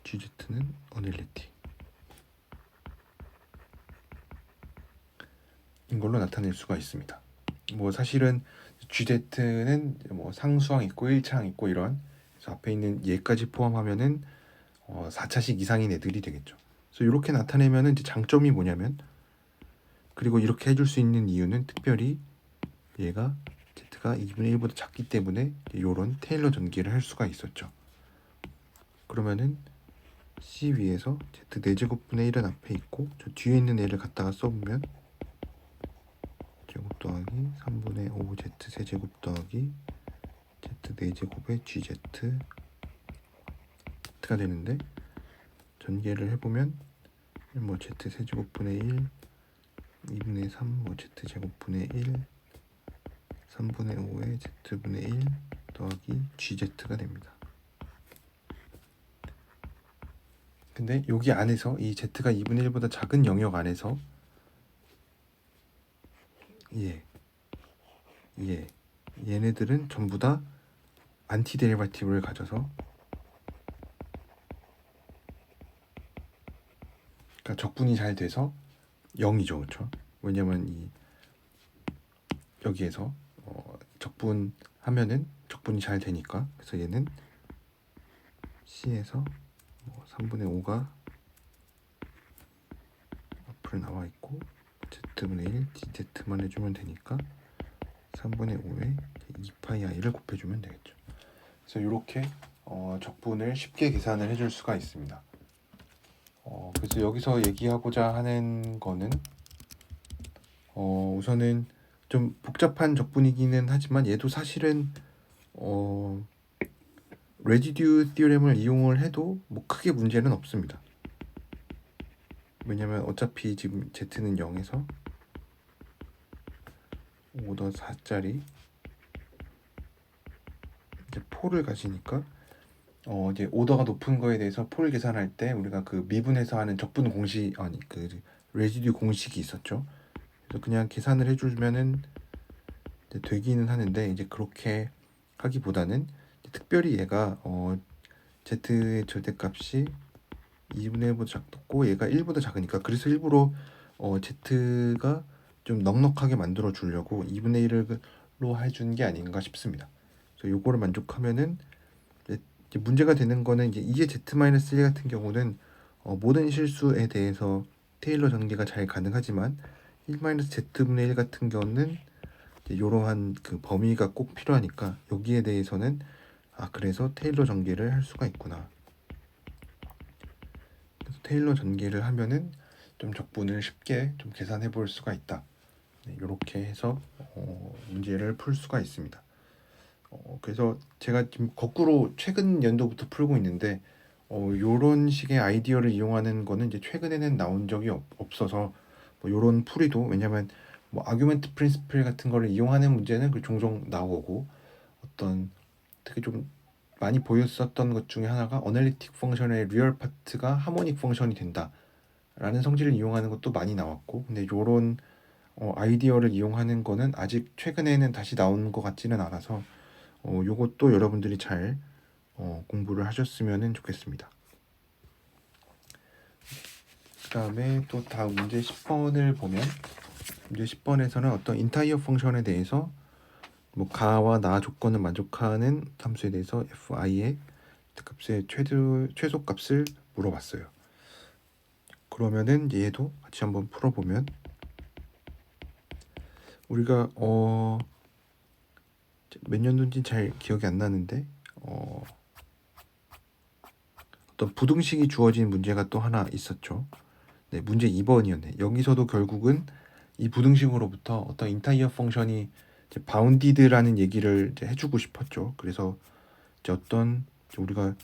GZ는 어닐리티 이걸로 나타낼 수가 있습니다. 뭐 사실은 GZ는 뭐 상수항 있고 1차항 있고 이런, 그래서 앞에 있는 얘까지 포함하면은 4차식 이상인 애들이 되겠죠. 그래서 이렇게 나타내면은 이제 장점이 뭐냐면, 그리고 이렇게 해줄 수 있는 이유는 특별히 얘가 Z가 2분의 1보다 작기 때문에 이런 테일러 전개를 할 수가 있었죠. 그러면은 C 위에서 Z 4제곱분의 1은 앞에 있고 저 뒤에 있는 애를 갖다가 써보면 제곱 더하기 3분의 5 Z 세제곱 더하기 Z 4제곱의 GZ가 되는데, 전개를 해보면 뭐 Z 세제곱분의 1 2분의 3 뭐 Z 제곱분의 1 3분의 5의 Z분의 1 더하기 GZ가 됩니다. 근데 여기 안에서 이 Z가 2분의 1보다 작은 영역 안에서 얘네들은 전부 다 안티데리바티브를 가져서, 그러니까 적분이 잘 돼서 0이죠, 그렇죠? 왜냐면 이 여기에서 적분하면은 적분이 잘 되니까. 그래서 얘는 C에서 3분의 5가 앞으로 나와 있고 Z분의 1 DZ만 해주면 되니까 3분의 5에 2파이 i를 곱해주면 되겠죠. 그래서 이렇게 적분을 쉽게 계산을 해줄 수가 있습니다. 그래서 여기서 얘기하고자 하는 거는 우선은 좀 복잡한 적분이기는 하지만 얘도 사실은 레지듀 티오렘을 이용을 해도 뭐 크게 문제는 없습니다. 왜냐면 어차피 지금 Z는 0에서 오더 4짜리 이제 폴을 가지니까 이제 오더가 높은 거에 대해서 폴 계산할 때 우리가 그 미분해서 하는 적분 공식 그 레지듀 공식이 있었죠. 그래서 그냥 계산을 해주면은 되기는 하는데 이제 그렇게 하기보다는 특별히 얘가 Z의 절대값이 2분의 1보다 작고 얘가 1보다 작으니까 그래서 일부러 Z가 좀 넉넉하게 만들어 주려고 2분의 1로 해준 게 아닌가 싶습니다. 그래서 요거를 만족하면은 이제 문제가 되는 거는 이제 2의 Z-1 같은 경우는 모든 실수에 대해서 테일러 전개가 잘 가능하지만 1-Z분의 1 같은 경우는 이러한 그 범위가 꼭 필요하니까 여기에 대해서는 그래서 테일러 전개를 할 수가 있구나. 그래서 테일러 전개를 하면은 좀 적분을 쉽게 좀 계산해 볼 수가 있다. 이렇게 해서 문제를 풀 수가 있습니다. 그래서 제가 지금 거꾸로 최근 연도부터 풀고 있는데 요런 식의 아이디어를 이용하는 거는 이제 최근에는 나온 적이 없어서 뭐 요런 풀이도 왜냐면 뭐 아규먼트 프린시플 같은 거를 이용하는 문제는 종종 나오고 어떤 특히 좀 많이 보였었던 것 중에 하나가 어널리틱 펑션의 리얼 파트가 하모닉 펑션이 된다 라는 성질을 이용하는 것도 많이 나왔고 근데 요런 아이디어를 이용하는 거는 아직 최근에는 다시 나온 것 같지는 않아서 요것도 여러분들이 잘 공부를 하셨으면 좋겠습니다. 그 다음에 또 다음 문제 10번을 보면 문제 10번에서는 어떤 인타이어 펑션에 대해서 뭐 가와 나 조건을 만족하는 함수에 대해서 fi의 값의 최소값을 물어봤어요. 그러면은 얘도 같이 한번 풀어보면 우리가 몇 년도인지 잘 기억이 안 나는데 어떤 부등식이 주어진 문제가 또 하나 있었죠. 네, 문제 2번이었네. 여기서도 결국은 이 부등식으로부터 어떤 인타이어 펑션이 이제 바운디드라는 얘기를 이제 해주고 싶었죠. 그래서 이제 어떤 우리가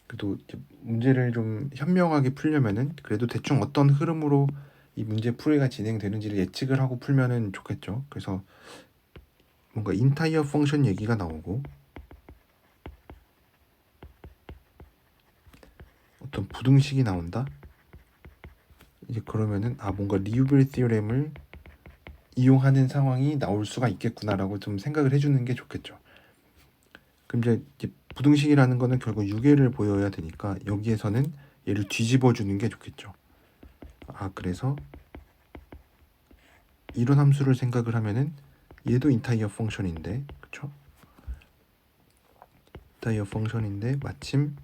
그래도 이제 문제를 좀 현명하게 풀려면은 그래도 대충 어떤 흐름으로 이 문제 풀이가 진행되는지를 예측을 하고 풀면은 좋겠죠. 그래서 뭔가 인타이어 펑션 얘기가 나오고 어떤 부등식이 나온다. 이제 그러면은 뭔가 리유벨 티오렘을 이용하는 상황이 나올 수가 있겠구나라고 좀 생각을 해주는 게 좋겠죠. 그럼 이제 부등식이라는 거는 결국 유계를 보여야 되니까 여기에서는 얘를 뒤집어 주는 게 좋겠죠. 그래서 이런 함수를 생각을 하면은 얘도 인타이어 펑션인데, 그쵸? 인타이어 펑션인데 마침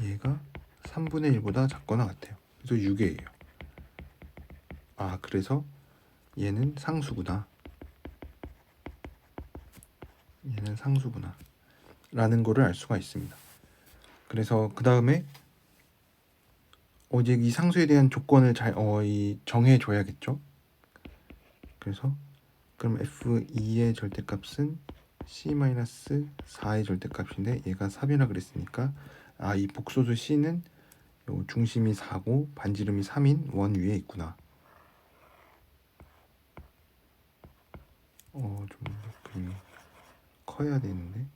얘가 3분의 1보다 작거나 같아요. 그래서 유계예요. 그래서 얘는 상수구나. 얘는 상수구나. 라는 거를 알 수가 있습니다. 그래서 그 다음에 이제 이 상수에 대한 조건을 잘 정해 줘야겠죠. 그래서 그럼 f2의 절대값은 c-4의 절대값인데 얘가 3이라 그랬으니까 이 복소수 c는 요 중심이 4고 반지름이 3인 원 위에 있구나. 좀 그림이 커야 되는데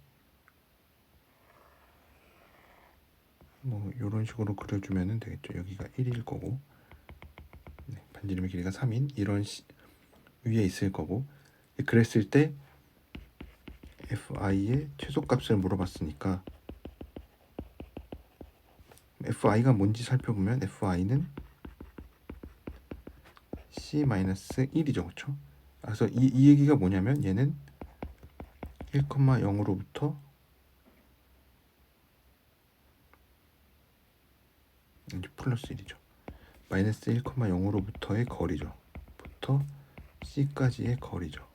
뭐 이런 식으로 그려주면 되겠죠. 여기가 1일 거고 반지름의 길이가 3인 이런 위에 있을 거고 그랬을 때 fi의 최소값을 물어봤으니까 fi가 뭔지 살펴보면 fi는 c-1이죠. 그렇죠? 그래서 이 얘기가 뭐냐면 얘는 1,0으로부터 이제 플러스 1이죠. 마이너스 1,0으로부터의 거리죠. 부터 C까지의 거리죠.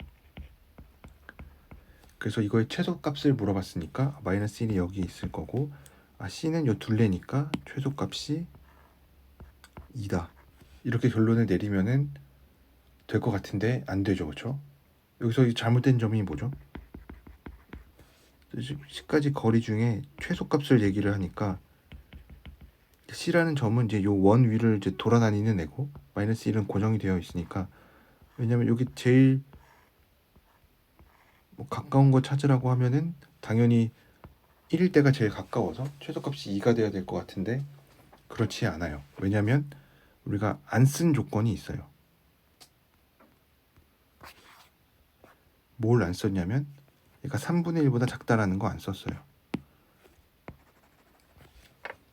그래서 이거의 최소값을 물어봤으니까 마이너스 1이 여기 있을 거고, C는 요 둘레니까 최소값이 2다. 이렇게 결론을 내리면은 될 것 같은데 안 되죠, 그렇죠? 여기서 잘못된 점이 뭐죠? C까지 거리 중에 최소값을 얘기를 하니까 C라는 점은 이제 요 원 위를 이제 돌아다니는 애고, 마이너스 1은 고정이 되어 있으니까, 왜냐면 여기 제일 뭐 가까운 거 찾으라고 하면은 당연히 1일 때가 제일 가까워서 최소값이 2가 돼야 될 것 같은데 그렇지 않아요. 왜냐면 우리가 안 쓴 조건이 있어요. 뭘 안 썼냐면 얘가 3분의 1보다 작다라는 거 안 썼어요.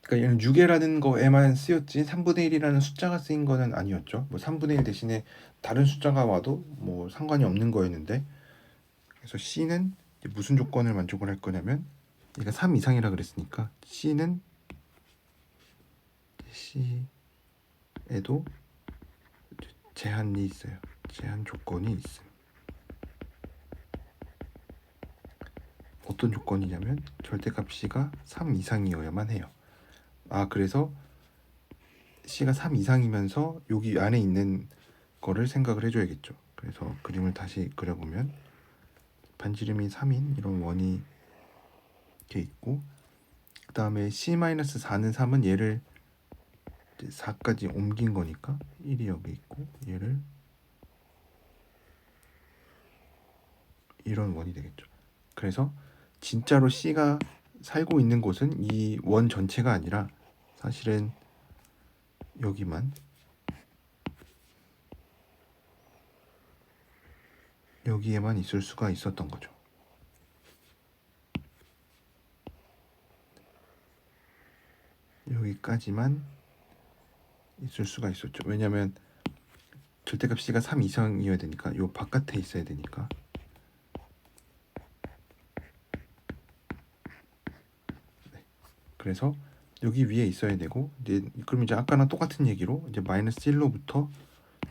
그러니까 얘는 6이라는 거에만 쓰였지 3분의 1이라는 숫자가 쓰인 거는 아니었죠. 뭐 3분의 1 대신에 다른 숫자가 와도 뭐 상관이 없는 거였는데, 그래서 C는 무슨 조건을 만족을 할 거냐면, 얘가 3 이상이라 그랬으니까 C는 C에도 제한이 있어요. 제한 조건이 있음. 어떤 조건이냐면 절대값 C가 3 이상이어야만 해요. 그래서 C가 3 이상이면서 여기 안에 있는 거를 생각을 해줘야겠죠. 그래서 그림을 다시 그려보면 반지름이 3인 이런 원이 이렇게 있고, 그 다음에 C-4는 3은 얘를 4까지 옮긴 거니까 1이 여기 있고, 얘를 이런 원이 되겠죠. 그래서 진짜로 C가 살고 있는 곳은 이 원 전체가 아니라 사실은 여기에만 있을 수가 있었던 거죠. 여기까지만 있을 수가 있었죠. 왜냐면 절대값 C가 3 이상이어야 되니까 요 바깥에 있어야 되니까. 네. 그래서 여기 위에 있어야 되고, 이제 그럼 이제 아까랑 똑같은 얘기로 이제 마이너스 1로부터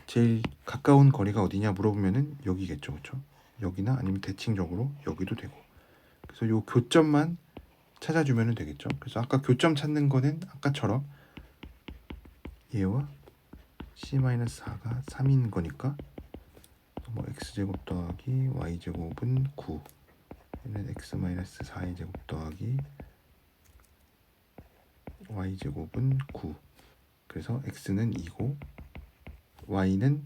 제일 가까운 거리가 어디냐 물어보면은 여기겠죠, 그렇죠? 여기나 아니면 대칭적으로 여기도 되고. 그래서 요 교점만 찾아주면 되겠죠. 그래서 아까 교점 찾는 거는 아까처럼 얘와 C-4가 3인 거니까 뭐 x제곱 더하기 y제곱은 9, 얘는 x-4의 제곱 더하기 y제곱은 9. 그래서 x는 2고 y는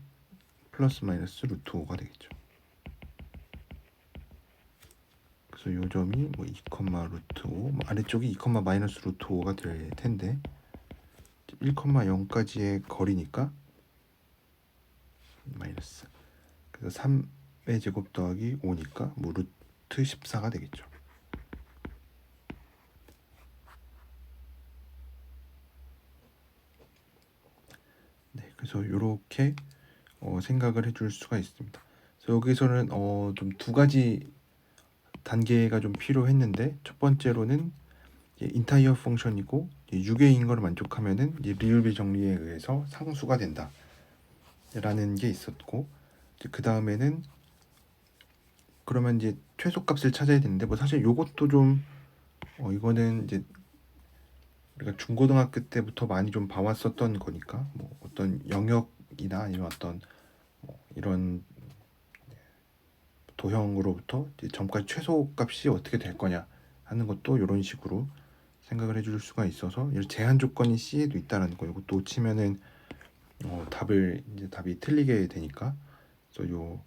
플러스 마이너스 루트 5가 되겠죠. 그래서 요 점이 뭐 2, 루트 5, 아래쪽이 2, 마이너스 루트 5가 될 텐데 1,0까지의 거리니까 마이너스. 그래서 3의 제곱 더하기 5니까 뭐 루트 14가 되겠죠. 네, 그래서 이렇게 생각을 해줄 수가 있습니다. 그래서 여기서는 좀 두 가지 단계가 좀 필요했는데, 첫 번째로는 인타이어 펑션이고 6개인 걸 만족하면은 리을비 정리에 의해서 상수가 된다 라는 게 있었고, 그 다음에는 그러면 이제 최소값을 찾아야 되는데, 뭐 사실 요것도 좀 이거는 이제 우리가 중고등학교 때부터 많이 좀 봐왔었던 거니까, 뭐 어떤 영역이나 아니면 어떤 뭐 이런 도형으로부터 이제 점까지 최소값이 어떻게 될 거냐 하는 것도 이런 식으로 생각을 해줄 수가 있어서, 제한 조건이 C에도 있다는 거, 이것도 놓치면은 답이 틀리게 되니까, 그래서 요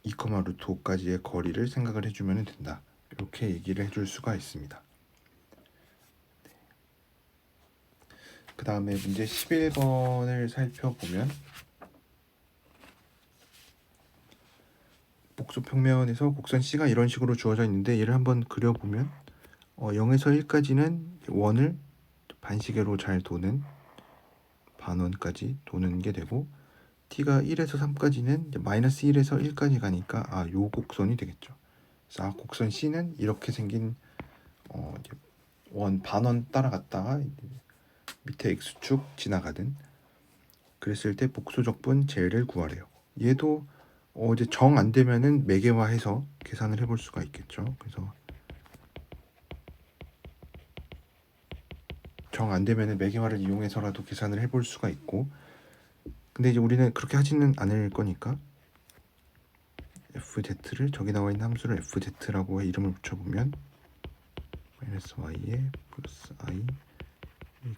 2, 루트 5까지의 거리를 생각을 해주면 된다, 이렇게 얘기를 해줄 수가 있습니다. 그 다음에 문제 11번을 살펴보면, 복소평면에서 곡선 C가 이런 식으로 주어져 있는데, 얘를 한번 그려보면 0에서 1까지는 원을 반시계로 잘 도는 반원까지 도는 게 되고, t가 1에서 3까지는 마이너스 1에서 1까지 가니까 요 곡선이 되겠죠. 그래서 곡선 C는 이렇게 생긴 원 반원 따라갔다가 밑에 x축 지나가든 그랬을 때 복소적분 제를 구하래요. 얘도 이제 정 안 되면은 매개화해서 계산을 해볼 수가 있겠죠. 그래서 정 안 되면은 매개화를 이용해서라도 계산을 해볼 수가 있고, 근데 이제 우리는 그렇게 하지는 않을 거니까 fz를 저기 나와 있는 함수를 fz라고 이름을 붙여보면 마이너스 y에 플러스 i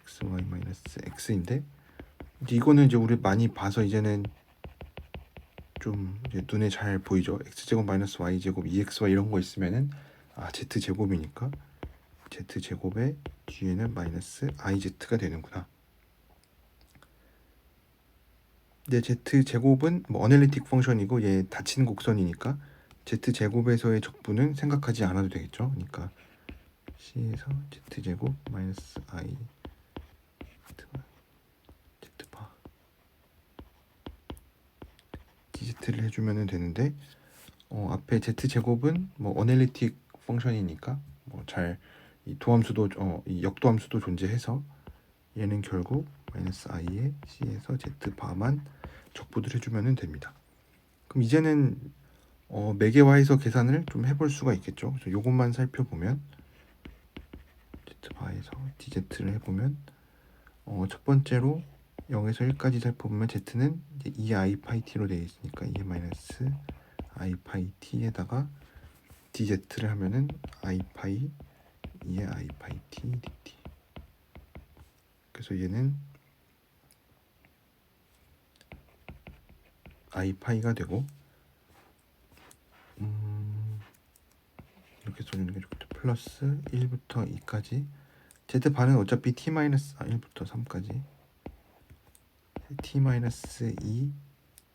xy 마이너스 x인데, 이제 이거는 이제 우리 많이 봐서 이제는 좀 이제 눈에 잘 보이죠. x제곱 마이너스 y제곱 2xy 이런 거 있으면은 z제곱이니까 z제곱의 뒤에는 마이너스 iz가 되는구나. 근데 z제곱은 뭐 어널리틱 펑션이고 얘 닫힌 곡선이니까 z제곱에서의 적분은 생각하지 않아도 되겠죠. 그러니까 c에서 z제곱 마이너스 i z바 dz를 해주면 되는데, 앞에 z제곱은 뭐 어널리틱 펑션이니까 뭐 잘 이 도함수도 이 역도함수도 존재해서 얘는 결국 마이너스 i에 c에서 z바만 적분을 해주면 됩니다. 그럼 이제는 매개화해서 계산을 좀 해볼 수가 있겠죠. 그래서 요것만 살펴보면 z바에서 dz를 해보면 첫 번째로 0에서 1까지 살펴보면 z는 이제 2i 파이 t로 되어 있으니까 2 마이너스 i 파이 t에다가 dz를 하면은 i 파이 2의 i 파이 t dt. 그래서 얘는 i 파이가 되고 이렇게 써주는 게 좋겠죠. 플러스 1부터 2까지 z반은 어차피 t 마이너스 1부터 3까지 t 마이너스 2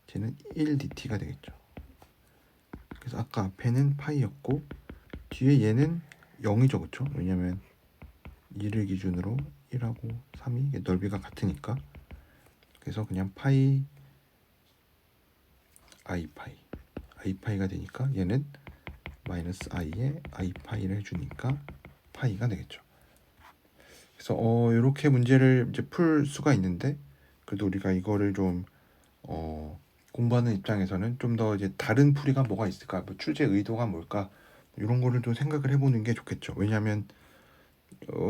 쟤는 1 dt가 되겠죠. 그래서 아까 앞에는 파이였고 뒤에 얘는 0이죠, 그렇죠? 왜냐면 2를 기준으로 1하고 3이 넓이가 같으니까. 그래서 그냥 파이 i 파이가 되니까 얘는 마이너스 i에 i 파이를 해주니까 파이가 되겠죠. 그래서 이렇게 문제를 이제 풀 수가 있는데, 그래도 우리가 이거를 좀 공부하는 입장에서는 좀 더 이제 다른 풀이가 뭐가 있을까, 뭐 출제 의도가 뭘까, 이런 거를 좀 생각을 해보는 게 좋겠죠. 왜냐하면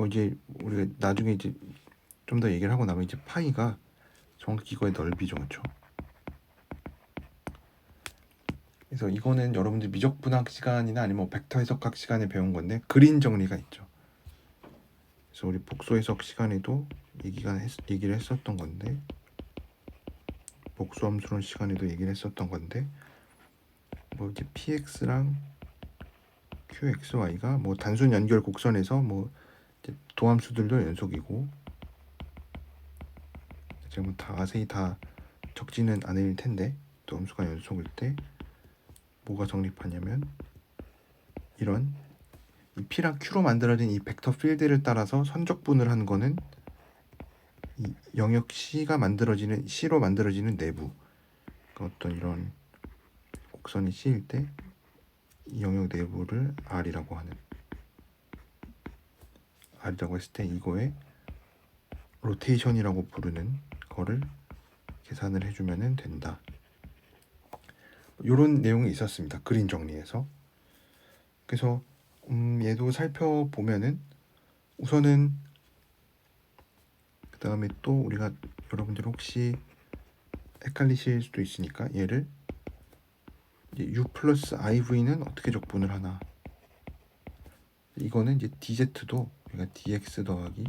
이제 우리가 나중에 이제 좀 더 얘기를 하고 나면 이제 파이가 정확히 이거의 넓이죠, 그렇죠? 그래서 이거는 여러분들 미적분학 시간이나 아니면 벡터 해석학 시간에 배운 건데 그린 정리가 있죠. 그래서 우리 복수 해석 시간에도 얘기를 했었던 건데, 복수 함수론 시간에도 얘기를 했었던 건데, 뭐 이제 px랑 qxy가 뭐 단순 연결 곡선에서 뭐 이제 도함수들도 연속이고, 제가 뭐 자세히 다 적지는 않을 텐데, 도함수가 연속일 때 뭐가 성립하냐면 이런 이 p랑 q로 만들어진 이 벡터 필드를 따라서 선적분을 한 거는 이 영역 C가 만들어지는 C로 만들어지는 내부, 그러니까 어떤 이런 곡선이 C일 때 이 영역 내부를 R이라고 했을 때 이거에 로테이션이라고 부르는 거를 계산을 해주면 된다. 이런 내용이 있었습니다. 그림 정리에서. 그래서 얘도 살펴보면은 우선은 그 다음에 또 우리가 여러분들 혹시 헷갈리실 수도 있으니까 얘를 u 플러스 iv는 어떻게 적분을 하나, 이거는 이제 dz도 우리가 dx 더하기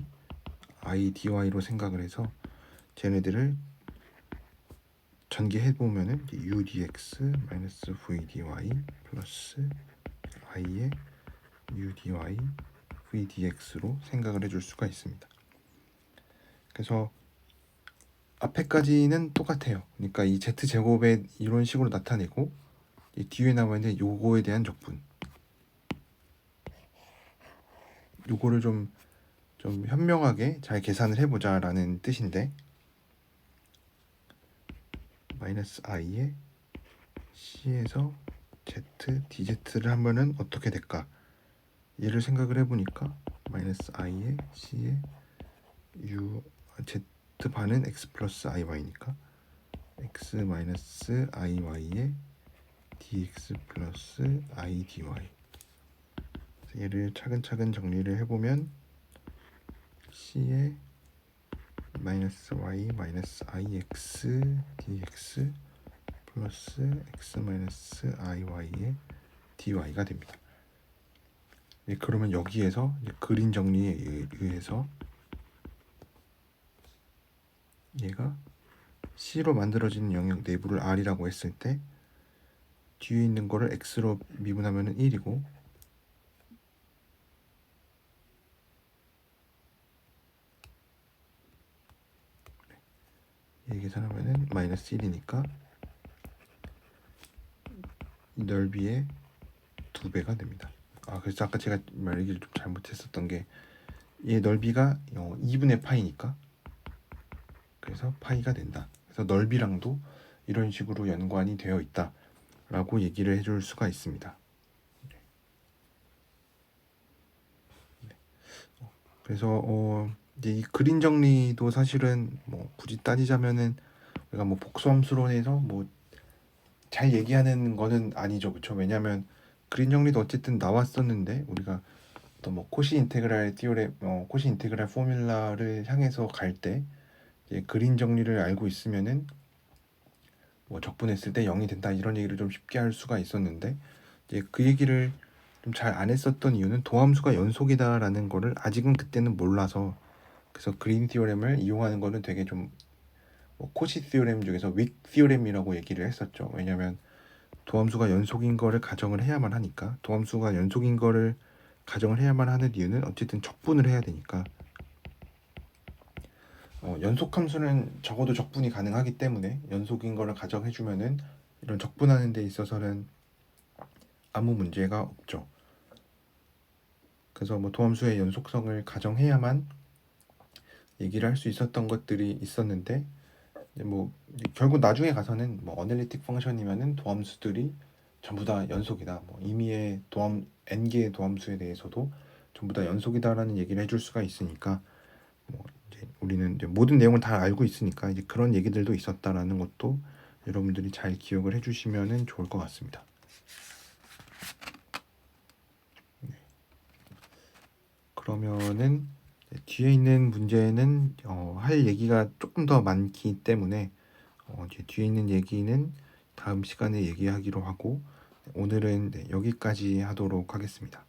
i dy로 생각을 해서 쟤네들을 전개해 보면은 u dx 마이너스 v dy 플러스 i의 u dy v dx로 생각을 해줄 수가 있습니다. 그래서 앞에까지는 똑같아요. 그러니까 이 z제곱에 이런 식으로 나타내고 이 뒤에 나와 있는 요거에 대한 적분, 요거를 좀 현명하게 잘 계산을 해보자 라는 뜻인데, 마이너스 i에 c에서 z dz를 하면은 어떻게 될까, 얘를 생각을 해보니까 마이너스 i에 c에 u z반은 x 플러스 iy니까 x 마이너스 iy에 dx 플러스 i dy. 얘를 차근차근 정리를 해보면 c에 마이너스 y 마이너스 ix dx 플러스 x 마이너스 iy의 dy가 됩니다. 네, 그러면 여기에서 그림 정리에 의해서 얘가 C로 만들어지는 영역 내부를 R이라고 했을 때 뒤에 있는 거를 X로 미분하면 1이고 얘 계산하면 마이너스 1이니까 이 넓이의 2배가 됩니다. 그래서 아까 제가 말얘기를 좀 잘못했었던 게 얘 넓이가 2분의 파이니까 그래서 파이가 된다. 그래서 넓이랑도 이런 식으로 연관이 되어 있다 라고 얘기를 해줄 수가 있습니다. 그래서 이제 이 그림 정리도 사실은 뭐 굳이 따지자면은 우리가 뭐 복수함수론에서 뭐 잘 얘기하는 거는 아니죠, 그렇죠? 왜냐하면 그림 정리도 어쨌든 나왔었는데 우리가 또 뭐 코시 인테그랄 띠오렘, 코시 인테그랄 포뮬라를 향해서 갈 때 그림 정리를 알고 있으면은 뭐 적분했을 때 0이 된다 이런 얘기를 좀 쉽게 할 수가 있었는데 이제 그 얘기를 좀 잘 안 했었던 이유는 도함수가 연속이다라는 거를 아직은 그때는 몰라서 그래서 그린 티오렘을 이용하는 거는 되게 좀 코시 티오렘 중에서 윅 티오렘이라고 얘기를 했었죠. 왜냐하면 도함수가 연속인 거를 가정을 해야만 하니까 도함수가 연속인 거를 가정을 해야만 하는 이유는 어쨌든 적분을 해야 되니까 연속함수는 적어도 적분이 가능하기 때문에 연속인 거를 가정해주면은 이런 적분하는 데 있어서는 아무 문제가 없죠. 그래서 뭐 도함수의 연속성을 가정해야만 얘기를 할 수 있었던 것들이 있었는데 뭐 결국 나중에 가서는 뭐 어널리틱 펑션이면은 도함수들이 전부 다 연속이다. 뭐 임의의 도함 n개의 도함수에 대해서도 전부 다 연속이다라는 얘기를 해줄 수가 있으니까 뭐 이제 우리는 이제 모든 내용을 다 알고 있으니까 이제 그런 얘기들도 있었다라는 것도 여러분들이 잘 기억을 해주시면은 좋을 것 같습니다. 그러면은 뒤에 있는 문제는 할 얘기가 조금 더 많기 때문에 이제 뒤에 있는 얘기는 다음 시간에 얘기하기로 하고 오늘은 여기까지 하도록 하겠습니다.